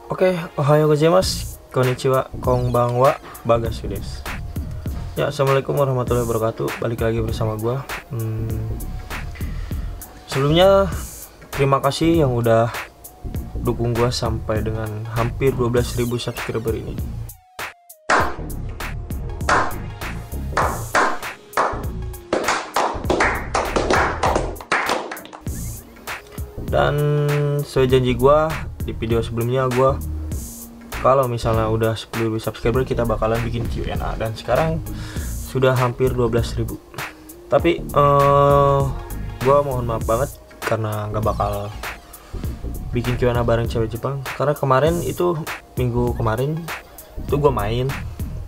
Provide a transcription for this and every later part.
Oke, ohayo gozaimasu, konnichiwa, konbanwa, bagas desu. Ya, assalamualaikum warahmatullahi wabarakatuh. Balik lagi bersama gua. Sebelumnya terima kasih yang udah dukung gua sampai dengan hampir 12.000 subscriber ini. Dan sesuai janji gua di video sebelumnya, gua kalau misalnya udah 10.000 subscriber kita bakalan bikin Q&A, dan sekarang sudah hampir 12.000. Tapi gua mohon maaf banget karena nggak bakal bikin Q&A bareng cewek Jepang, karena kemarin itu minggu kemarin itu gua main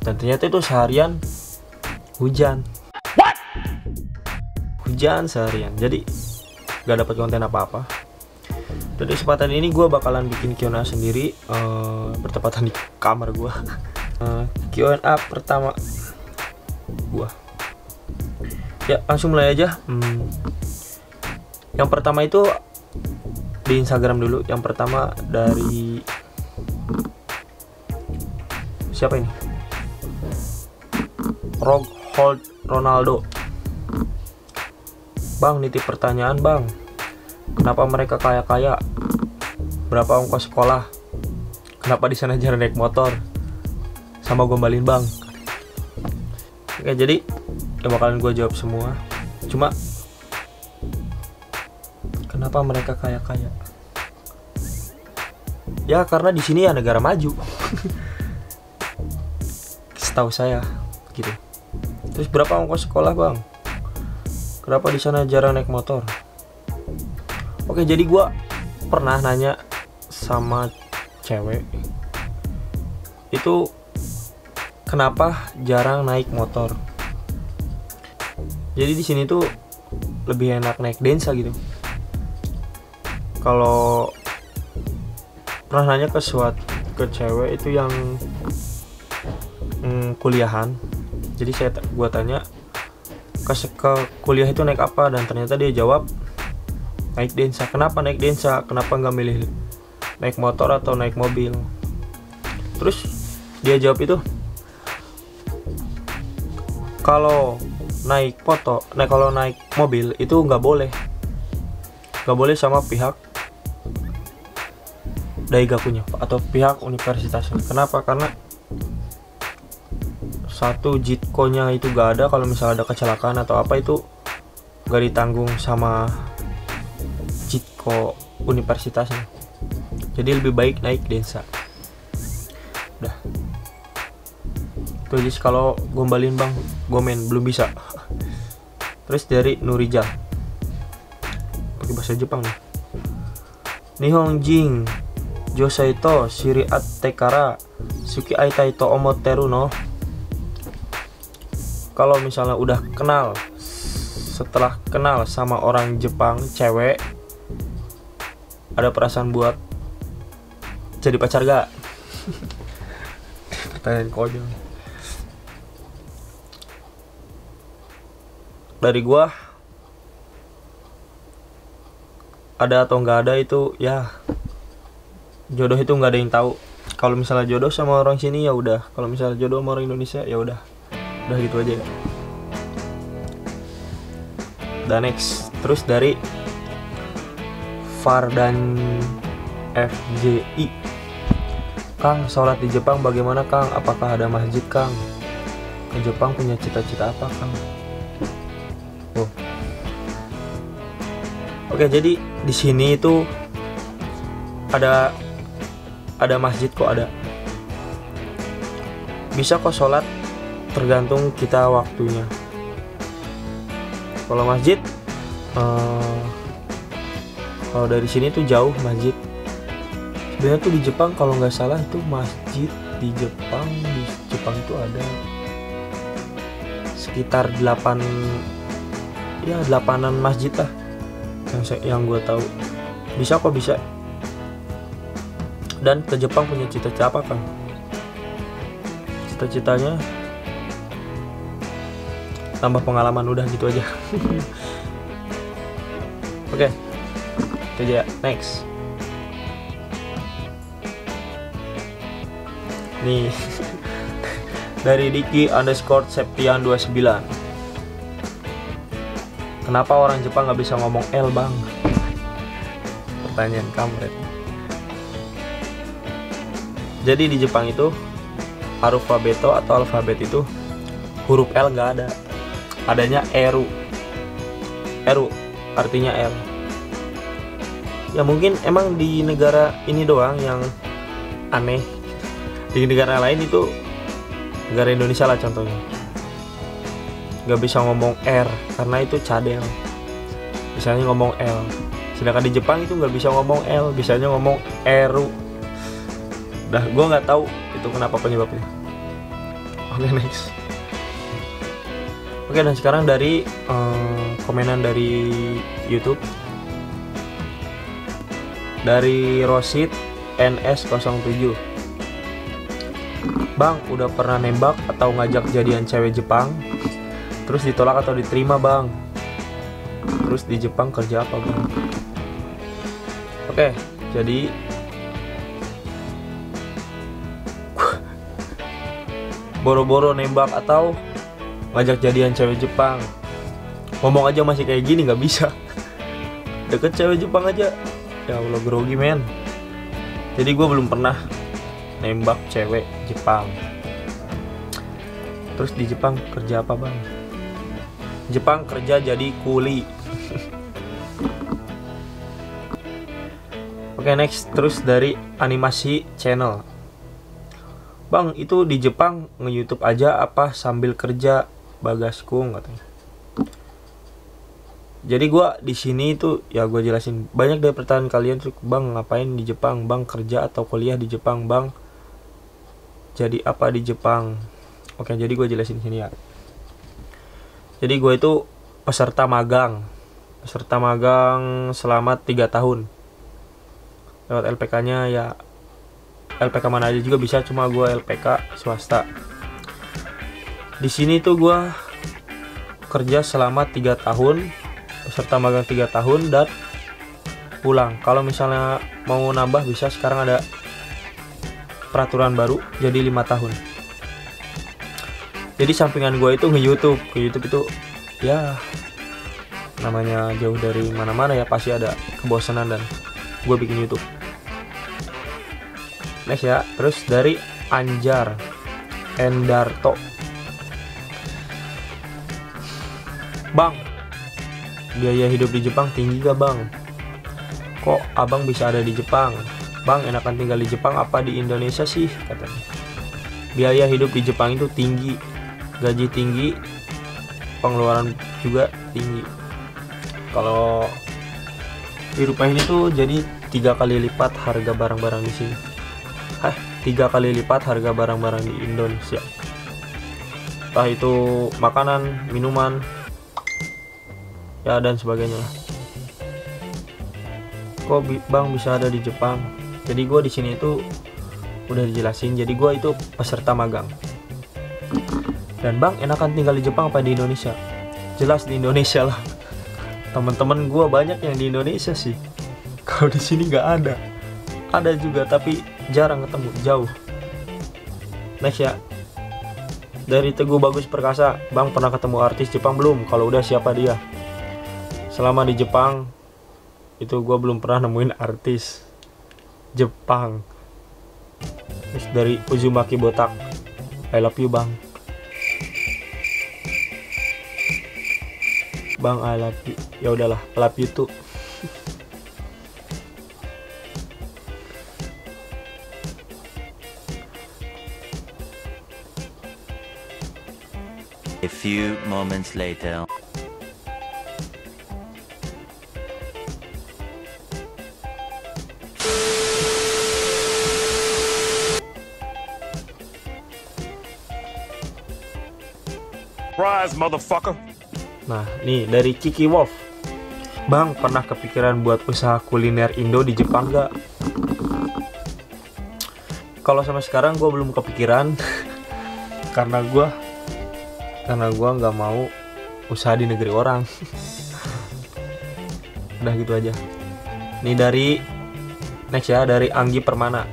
dan ternyata itu seharian hujan. Hujan seharian, jadi nggak dapat konten apa-apa. Jadi kesempatan ini gue bakalan bikin Q&A sendiri, bertepatan di kamar gue. Q&A pertama gue, ya langsung mulai aja. Yang pertama itu di Instagram dulu. Yang pertama dari siapa ini? Rockhold Ronaldo. Bang, nitip pertanyaan bang, kenapa mereka kaya-kaya? Berapa ongkos sekolah? Kenapa di sana jarang naik motor? Sama gombalin bang. Oke, jadi ya bakalan gue jawab semua. Cuma kenapa mereka kaya-kaya? Ya karena di sini ya negara maju. Setahu saya gitu. Terus berapa ongkos sekolah bang? Kenapa di sana jarang naik motor? Oke, jadi gue pernah nanya sama cewek itu kenapa jarang naik motor. Jadi di sini tuh lebih enak naik Densa gitu. Kalau pernah nanya ke cewek itu yang kuliahan, jadi gue tanya ke kuliah itu naik apa, dan ternyata dia jawab naik Densa. Kenapa naik Densa? Kenapa nggak milih naik motor atau naik mobil? Terus dia jawab itu, kalau naik mobil itu nggak boleh sama pihak daigakunya atau pihak universitasnya. Kenapa? Karena satu, jitkonya itu gak ada. Kalau misalnya ada kecelakaan atau apa itu gak ditanggung sama jitko universitasnya. Jadi lebih baik naik Densa. Udah itu aja. Kalau gombalin bang, gomen belum bisa. Terus dari Nurijal, pakai bahasa Jepang nih. Nihonjin Josaito Shiri Tekara Suki Aitai to Omoteru no. Kalau misalnya udah kenal, setelah kenal sama orang Jepang cewek, ada perasaan buat jadi pacar gak? Pertanyaan konyol. Dari gua, ada atau nggak ada itu ya jodoh itu nggak ada yang tahu. Kalau misalnya jodoh sama orang sini ya udah, kalau misalnya jodoh sama orang Indonesia ya udah gitu aja ya. Dan next, terus dari Fardan FJI, Kang, sholat di Jepang bagaimana Kang? Apakah ada masjid Kang? Ke Jepang punya cita-cita apa Kang? Oh. Oke, jadi di sini itu ada masjid kok, ada. Bisa kok sholat, tergantung kita waktunya. Kalau masjid, kalau dari sini tuh jauh masjid. Sebenarnya tuh di Jepang kalau nggak salah itu masjid di Jepang itu ada sekitar 8-an masjid lah yang gue tahu. Bisa kok, bisa. Dan ke Jepang punya cita-cita apa Kang? Cita-citanya tambah pengalaman, udah gitu aja. Oke, itu aja. Next, Nih dari Diki_Septian29. Kenapa orang Jepang nggak bisa ngomong L, Bang? Pertanyaan kampret. Jadi di Jepang itu alfabeto atau alfabet itu huruf L nggak ada, adanya eru. Eru artinya L. Ya mungkin emang di negara ini doang yang aneh. Di negara lain itu, negara Indonesia lah contohnya, nggak bisa ngomong R karena itu cadel, misalnya ngomong L. Sedangkan di Jepang itu nggak bisa ngomong L, bisanya ngomong eru. Dah gue nggak tahu itu kenapa penyebabnya. Oke, next. Oke, dan sekarang dari komenan dari YouTube dari Rosid NS07. Bang, udah pernah nembak atau ngajak jadian cewek Jepang, terus ditolak atau diterima, Bang? Terus di Jepang kerja apa, Bang? Oke, jadi boro-boro nembak atau ngajak jadian cewek Jepang, ngomong aja masih kayak gini nggak bisa. Deket cewek Jepang aja, ya Allah grogi men. Jadi gue belum pernah nembak cewek Jepang. Terus di Jepang kerja apa, Bang? Jepang kerja jadi kuli. Oke, next. Terus dari animasi channel. Bang, itu di Jepang nge-YouTube aja apa sambil kerja, Bagaskung katanya. Jadi gua di sini itu ya gue jelasin banyak dari pertanyaan kalian tuh, Bang ngapain di Jepang, Bang kerja atau kuliah di Jepang, Bang jadi apa di Jepang. Oke, jadi gue jelasin sini ya. Jadi gue itu peserta magang selama 3 tahun lewat LPK-nya ya. LPK mana aja juga bisa, cuma gue LPK swasta. Di sini tuh gue kerja selama 3 tahun, peserta magang 3 tahun dan pulang. Kalau misalnya mau nambah bisa, sekarang ada peraturan baru jadi 5 tahun. Jadi sampingan gue itu nge-YouTube. Ke YouTube itu ya namanya jauh dari mana-mana ya, pasti ada kebosanan dan gue bikin YouTube. Next ya. Terus dari Anjar Endarto. Bang, biaya hidup di Jepang tinggi gak, Bang? Kok abang bisa ada di Jepang? Bang, enakan tinggal di Jepang apa di Indonesia sih? Katanya. Biaya hidup di Jepang itu tinggi, gaji tinggi, pengeluaran juga tinggi. Kalau dirupain itu jadi 3 kali lipat harga barang-barang di sini. 3 kali lipat harga barang-barang di Indonesia. Entah itu makanan, minuman, ya dan sebagainya lah. Kok Bang bisa ada di Jepang? Jadi gue di sini itu udah dijelasin. Jadi gue itu peserta magang. Dan Bang, enakan tinggal di Jepang apa di Indonesia? Jelas di Indonesia lah. Teman-teman gue banyak yang di Indonesia sih. Kalau di sini nggak ada. Ada juga tapi jarang ketemu, jauh. Next ya. Dari Teguh Bagus Perkasa. Bang, pernah ketemu artis Jepang belum? Kalau udah, siapa dia? Selama di Jepang itu gue belum pernah nemuin artis Jepang. Terus dari Uzumaki Botak. I love you, Bang. Bang, I love you. Ya udahlah, love you too. A few moments later. Surprise, motherfucker. Nah, nih dari Kiki Wolf. Bang, pernah kepikiran buat usaha kuliner Indo di Jepang gak? Kalau sampai sekarang gue belum kepikiran. karena gue nggak mau usaha di negeri orang. Udah gitu aja. Nih dari next ya, dari Anggi Permana.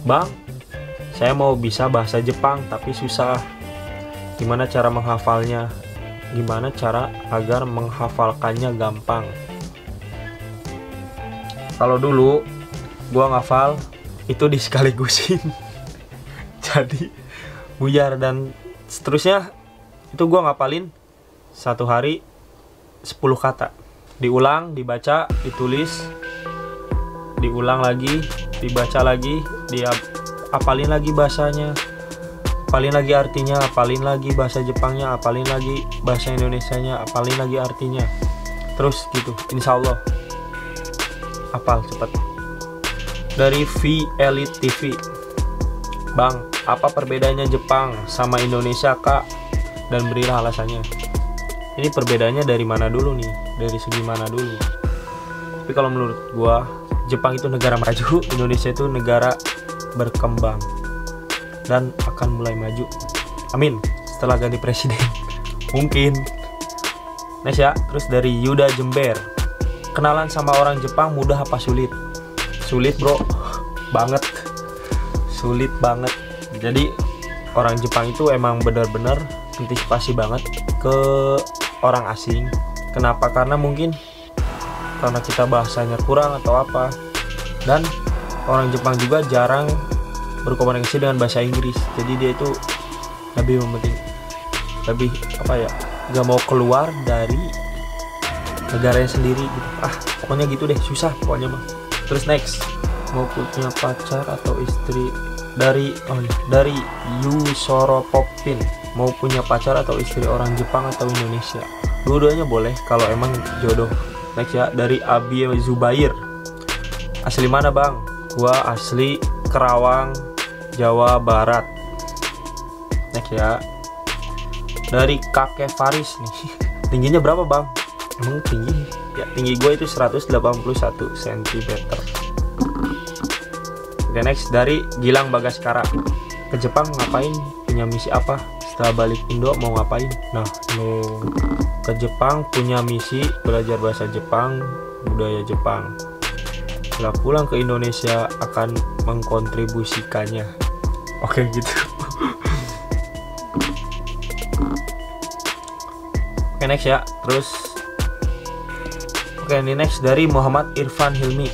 Bang, saya mau bisa bahasa Jepang tapi susah. Gimana cara menghafalnya? Gimana cara agar menghafalkannya gampang? Kalau dulu gua ngafal itu disekaligusin. Jadi buyar, dan seterusnya itu gua ngapalin satu hari 10 kata. Diulang, dibaca, ditulis, diulang lagi, dibaca lagi, dia apalin lagi bahasanya, apalin lagi artinya, apalin lagi bahasa Jepangnya, apalin lagi bahasa Indonesianya, apalin lagi artinya. Terus gitu, insya Allah apal cepat. Dari V Elite TV, Bang, apa perbedaannya Jepang sama Indonesia, Kak? Dan berilah alasannya. Ini perbedaannya dari mana dulu nih? Dari segi mana dulu? Tapi kalau menurut gua, Jepang itu negara maju, Indonesia itu negara berkembang dan akan mulai maju. Amin. Setelah ganti presiden. Mungkin. Next ya. Terus dari Yuda Jember. Kenalan sama orang Jepang mudah apa sulit? Sulit, bro. Banget. Sulit banget. Jadi orang Jepang itu emang benar-benar antisipasi banget ke orang asing. Kenapa? Karena mungkin karena kita bahasanya kurang atau apa. Dan orang Jepang juga jarang berkomunikasi dengan bahasa Inggris. Jadi dia itu lebih gak mau keluar dari negaranya sendiri gitu. Pokoknya gitu deh, susah pokoknya mah. Terus next, mau punya pacar atau istri? Dari Yusoro Popin, mau punya pacar atau istri orang Jepang atau Indonesia? Dua-duanya boleh kalau emang jodoh. Next ya, dari Abi Zubair. Asli mana, Bang? Gua asli Kerawang, Jawa Barat. Next ya, dari Kakek Faris nih. Tingginya berapa, Bang? Emang tinggi? Ya, tinggi gue itu 181 cm. Oke, next dari Gilang Bagaskara. Ke Jepang ngapain? Punya misi apa? Setelah balik Indo mau ngapain? Nah, ke Jepang punya misi belajar bahasa Jepang, budaya Jepang. Setelah pulang ke Indonesia akan mengkontribusikannya. Oke, gitu. Oke, next ya. Terus ini next dari Muhammad Irfan Hilmi.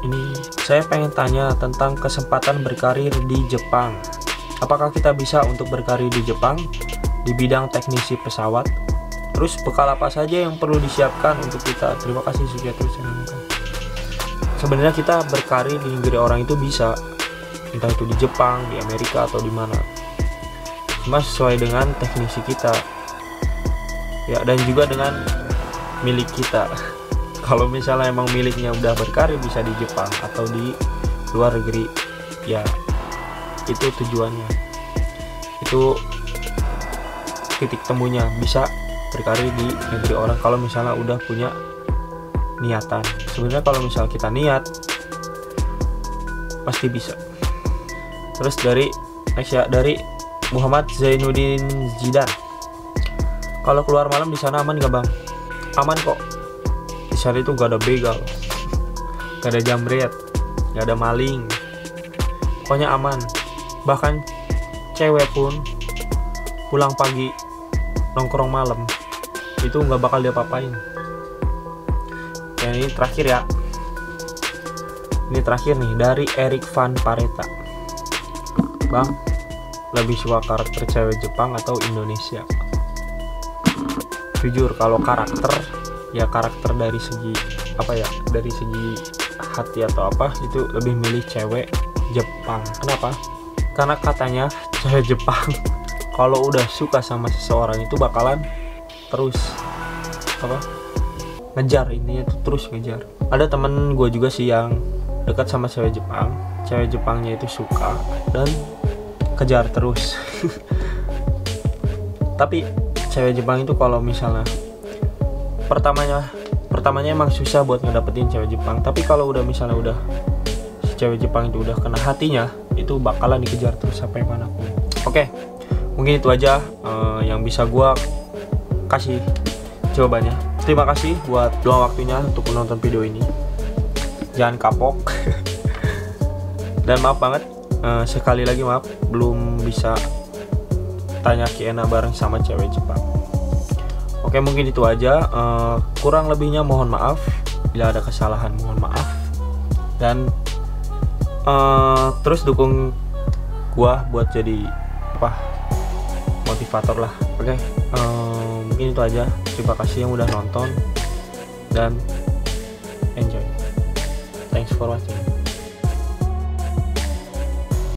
Ini saya pengen tanya tentang kesempatan berkarir di Jepang. Apakah kita bisa untuk berkarir di Jepang di bidang teknisi pesawat? Terus bekal apa saja yang perlu disiapkan untuk kita? Terima kasih sudah terus. Sebenarnya kita berkarir di negeri orang itu bisa, entah itu di Jepang, di Amerika atau di mana. Cuma sesuai dengan teknisi kita. Ya, dan juga dengan milik kita. Kalau misalnya emang miliknya udah berkarir bisa di Jepang atau di luar negeri, ya itu tujuannya, itu titik temunya, bisa berkarir di negeri orang kalau misalnya udah punya niatan. Sebenarnya kalau misalnya kita niat pasti bisa. Terus dari next ya, dari Muhammad Zainuddin Zidan. Kalau keluar malam di sana aman gak, Bang? Aman kok. Di sana itu gak ada begal, gak ada jambret, gak ada maling, pokoknya aman. Bahkan cewek pun pulang pagi nongkrong malam itu gak bakal diapa-apain. Dan ini terakhir ya, ini terakhir nih dari Eric Van Pareta. Bang, lebih suka karakter cewek Jepang atau Indonesia? Jujur kalau karakter, ya karakter dari segi dari segi hati atau apa, itu lebih milih cewek Jepang. Kenapa? Karena katanya cewek Jepang kalau udah suka sama seseorang itu bakalan terus ngejar, intinya tuh terus ngejar. Ada temen gue juga sih yang dekat sama cewek Jepang, cewek Jepangnya itu suka dan kejar terus. Tapi cewek Jepang itu kalau misalnya pertamanya emang susah buat ngedapetin cewek Jepang, tapi kalau udah misalnya si cewek Jepang itu udah kena hatinya, itu bakalan dikejar terus sampai manapun. Oke, mungkin itu aja yang bisa gua kasih jawabannya. Terima kasih buat luang waktunya untuk menonton video ini. Jangan kapok. Dan maaf banget Sekali lagi maaf belum bisa tanya Q&A bareng sama cewek Jepang. Oke, mungkin itu aja. Kurang lebihnya mohon maaf. Bila ada kesalahan mohon maaf. Dan terus dukung gua buat jadi motivator lah. Oke, mungkin itu aja. Terima kasih yang udah nonton dan enjoy. Thanks for watching.